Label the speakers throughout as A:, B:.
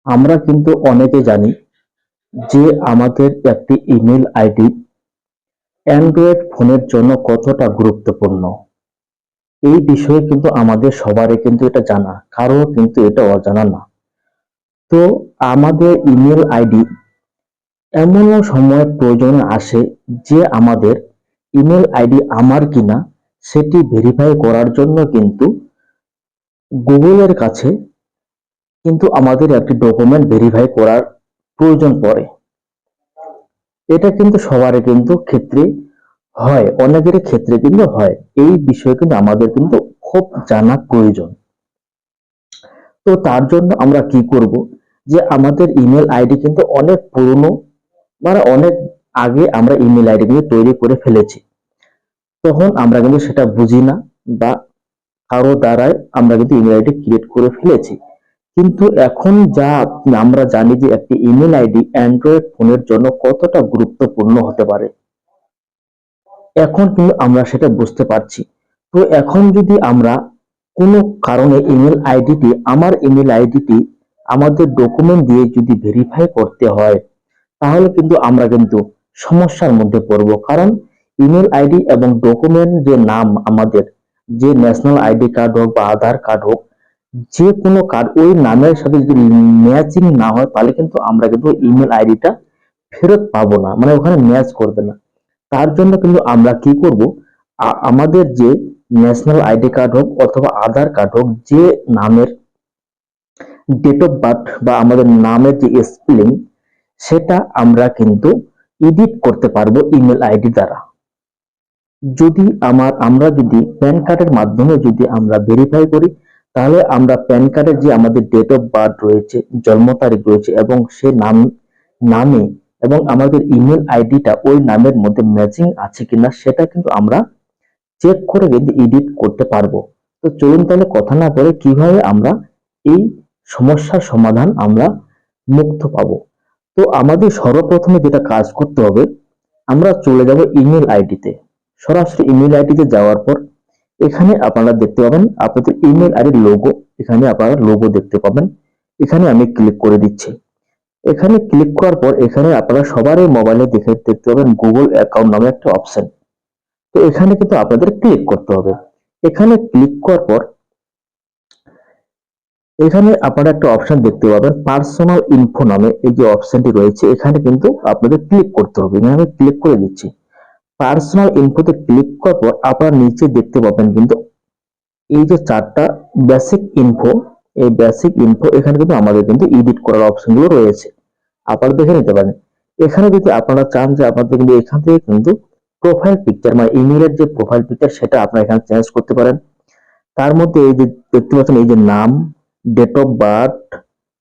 A: আমরা কিন্তু অনেকে জানি যে আমাদের একটি ইমেল আইডি অ্যান্ড্রয়েড ফোনের জন্য কতটা গুরুত্বপূর্ণ। এই বিষয়ে কিন্তু আমাদের সবারই কিন্তু এটা জানা, কারো কিন্তু এটা অজানা না। তো আমাদের ইমেল আইডি এমনও সময় প্রয়োজনে আসে যে আমাদের ইমেল আইডি আমার কিনা সেটি ভেরিফাই করার জন্য কিন্তু গুগলের কাছে কিন্তু আমাদের একটি ডকুমেন্ট ভেরিফাই করার প্রয়োজন পড়ে। এটা কিন্তু সবারই কিন্তু ক্ষেত্রে হয়, অনেকের ক্ষেত্রে কিন্তু হয়। এই বিষয়ে কিন্তু আমাদের কিন্তু খুব জানা প্রয়োজন। তো তার জন্য আমরা কি করব, যে আমাদের ইমেল আইডি কিন্তু অনেক পুরনো, মানে অনেক আগে আমরা ইমেল আইডি কিন্তু তৈরি করে ফেলেছি। তখন আমরা কিন্তু সেটা বুঝি না, বা কারো দ্বারাই আমরা কিন্তু ইমেল আইডি ক্রিয়েট করে ফেলেছি। কিন্তু এখন যা আমরা জানি যে একটি ইমেল আইডি অ্যান্ড্রয়েড ফোনের জন্য কতটা গুরুত্বপূর্ণ হতে পারে, এখন কিন্তু আমরা সেটা বুঝতে পারছি। তো এখন যদি আমরা কোনো কারণে আমার ইমেল আইডিটি আমাদের ডকুমেন্ট দিয়ে যদি ভেরিফাই করতে হয়, তাহলে কিন্তু আমরা কিন্তু সমস্যার মধ্যে পড়ব। কারণ ইমেল আইডি এবং ডকুমেন্ট যে নাম, আমাদের যে ন্যাশনাল আইডি কার্ড হোক বা আধার কার্ড হোক, যে কোনো কার্ড ওই নামের সাথে যদি ম্যাচিং না হয়, তাহলে কিন্তু আমরা কিন্তু ইমেল আইডিটা ফেরত পাবো না, মানে ওখানে ম্যাচ করবে না। তার জন্য কিন্তু আমরা কি করব, আমাদের যে ন্যাশনাল আইডি কার্ড হোক অথবা আধার কার্ড হোক, যে নামের ডেট অফ বার্থ বা আমাদের নামের যে স্পেলিং, সেটা আমরা কিন্তু এডিট করতে পারবো ইমেল আইডি দ্বারা। যদি আমরা যদি প্যান কার্ডের মাধ্যমে যদি আমরা ভেরিফাই করি, তাহলে আমরা প্যান কার্ডের যে আমাদের ডেট অফ বার্থ রয়েছে, জন্ম তারিখ রয়েছে, এবং সে নামে এবং আমাদের ইমেল আইডিটা ওই নামের মধ্যে ম্যাচিং আছে কিনা সেটা কিন্তু আমরা চেক করে কিন্তু এডিট করতে পারবো। তো চলুন তাহলে কথা না বলে কিভাবে আমরা এই সমস্যার সমাধান আমরা মুক্ত পাবো। তো আমাদের সর্বপ্রথমে যেটা কাজ করতে হবে, আমরা চলে যাব ইমেল আইডিতে। সরাসরি ইমেল আইডিতে যাওয়ার পর এখানে আপনারা দেখতে পাবেন আপনাদের ইমেল আইডির লোগো, এখানে আপনারা লোগো দেখতে পাবেন। এখানে আমি ক্লিক করে দিচ্ছি। এখানে ক্লিক করার পর এখানে আপনারা সবারই মোবাইলে দেখতে পাবেন গুগল অ্যাকাউন্ট নামে একটা অপশন। তো এখানে কিন্তু আপনাদের ক্লিক করতে হবে। এখানে ক্লিক করার পর এখানে আপনারা একটা অপশন দেখতে পাবেন পার্সোনাল ইনফো নামে, এই যে অপশনটি রয়েছে এখানে কিন্তু আপনাদের ক্লিক করতে হবে। এখানে আমি ক্লিক করে দিচ্ছি। পার্সোনাল ইনফোতে ক্লিক করার পর আপনারা নিচে দেখতে পাবেন কিন্তু এই যে চারটা বেসিক ইনফো, এই বেসিক ইনফো এখানে কিন্তু আমাদের কিন্তু এডিট করার অপশনগুলো রয়েছে, আপনারা দেখে নিতে পারেন। এখানে যদি আপনারা চান যে আপনাদের কিন্তু এখান থেকে কিন্তু প্রোফাইল পিকচার, মানে ইমেলের যে প্রোফাইল পিকচার সেটা আপনারা এখানে চেঞ্জ করতে পারেন। তার মধ্যে এই যে দেখতে পাচ্ছেন, এই যে নাম, ডেট অফ বার্থ,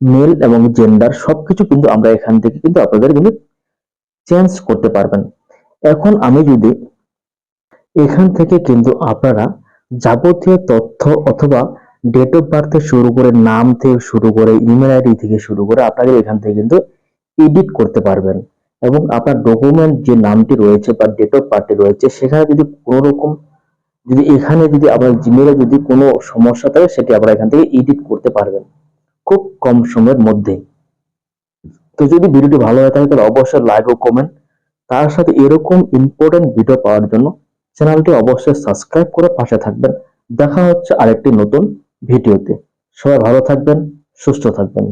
A: মেল এবং জেন্ডার সবকিছু কিন্তু আমরা এখান থেকে কিন্তু আপনাদের কিন্তু চেঞ্জ করতে পারবেন। এখন আমি যদি এখান থেকে কিন্তু আপনারা যাবতীয় তথ্য অথবা ডেট অফ বার্থ থেকে শুরু করে নাম থেকে শুরু করে ইমেল আইডি থেকে শুরু করে আপনাদের এখান থেকে কিন্তু এডিট করতে পারবেন। এবং আপনার ডকুমেন্ট যে নামটি রয়েছে বা ডেট অফ বার্থ রয়েছে, সেখানে যদি কোনো রকম এখানে যদি আপনার জিমেলে যদি কোনো সমস্যা থাকে, সেটি আপনারা এখান থেকে এডিট করতে পারবেন খুব কম সময়ের মধ্যে। তো যদি ভিডিওটি ভালো হয়ে থাকে তাহলে অবশ্যই লাইক ও কমেন্ট, তার সাথে এরকম ইম্পর্টেন্ট ভিডিও পাওয়ার জন্য চ্যানেলটি অবশ্যই সাবস্ক্রাইব করে পাশে থাকবেন। দেখা হচ্ছে আরেকটি নতুন ভিডিওতে। সবাই ভালো থাকবেন, সুস্থ থাকবেন।